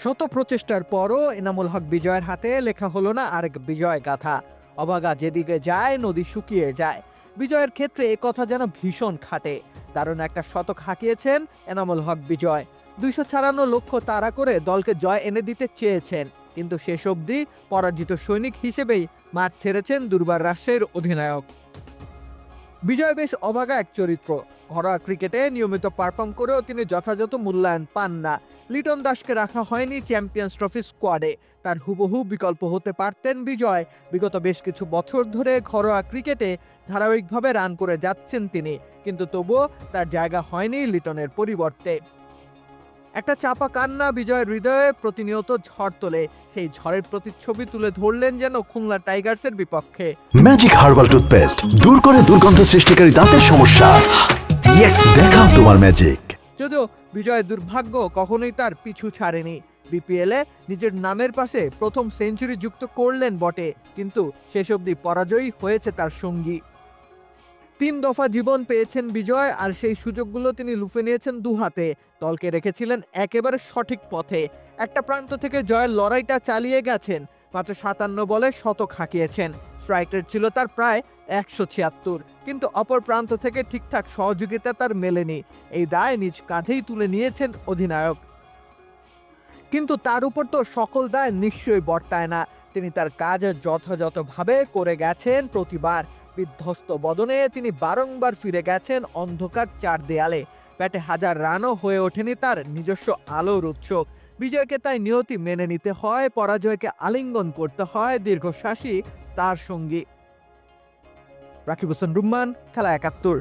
শত প্রচেষ্টার পরও এনামুল হক বিজয়ের হাতে লেখা হলো না আরেক বিজয় গাথা। অবাগা যেদিকে যায় নদী শুকিয়ে যায়। বিজয়ের ক্ষেত্রে এ কথা যেন ভীষণ খাটে। দারুণ একটা শতক হাঁকিয়েছেন এনামুল হক বিজয়। 256 লক্ষ্য তাড়া করে দলকে জয় এনে দিতে চেয়েছেন, কিন্তু শেষ অবধি পরাজিত সৈনিক হিসেবেই মাঠ ছেড়েছেন দুর্বার রাজশাহীর অধিনায়ক। বিজয় বেশ অবাগা এক চরিত্র। ঘরোয়া ক্রিকেটে নিয়মিত পারফর্ম করেও তিনি যথাযথ মূল্যায়ন পান না। লিটন দাসকে রাখা হয়নি চ্যাম্পিয়ন্স ট্রফি স্কোয়াডে। তার হুবহু বিকল্প হতে পারতেন বিজয়। বিগত বেশ কিছু বছর ধরে ঘরোয়া ক্রিকেটে ধারাবাহিকভাবে রান করে যাচ্ছেন তিনি, কিন্তু তবুও তার জায়গা হয়নি লিটনের পরিবর্তে। একটা চাপা কান্না বিজয়ের হৃদয়ে প্রতিনিয়ত ঝড় তোলে। সেই ঝড়ের প্রতিচ্ছবি তুলে ধরলেন যেন খুলনা টাইগার্সের বিপক্ষে। ম্যাজিক হার্বাল টুথপেস্ট দূর করে দুর্গন্ধ সৃষ্টিকারী দাঁতের সমস্যা। ইয়েস, দেখাও তোমার ম্যাজিক। যদিও বিজয়ের দুর্ভাগ্য কখনোই তার পিছু ছাড়েনি। বিপিএলে নিজের নামের পাশে প্রথম সেঞ্চুরি যুক্ত করলেন বটে, কিন্তু শেষ অবধি পরাজয়ই হয়েছে তার সঙ্গী। 3 দফা জীবন পেয়েছেন বিজয়, আর সেই সুযোগগুলো তিনি লুফে নিয়েছেন দুহাতে। দলকে রেখেছিলেন একেবারে সঠিক পথে। একটা প্রান্ত থেকে জয়ের লড়াইটা চালিয়ে গেছেন। মাত্র 57 বলে শতক হাঁকিয়েছেন। স্ট্রাইক রেট ছিল তার প্রায় 176, কিন্তু অপর প্রান্ত থেকে ঠিকঠাক সহযোগিতা তার মেলেনি। এই দায় নিজ কাঁধেই তুলে নিয়েছেন অধিনায়ক। কিন্তু তার উপর তো সকল দায় নিশ্চয়ই বর্তায় না। তিনি তার কাজ যথাযথভাবে করে গেছেন প্রতিবার। বিধ্বস্ত বদনে তিনি বারংবার ফিরে গেছেন অন্ধকার 4 দেয়ালে। ব্যাটে হাজার রানও হয়ে ওঠেনি তার নিজস্ব আলোর উৎস। বিজয়কে তাই নিয়তি মেনে নিতে হয়, পরাজয়কে আলিঙ্গন করতে হয় দীর্ঘশ্বাসী তার সঙ্গী। রাকিব হোসেন রুম্মান, খেলা 71।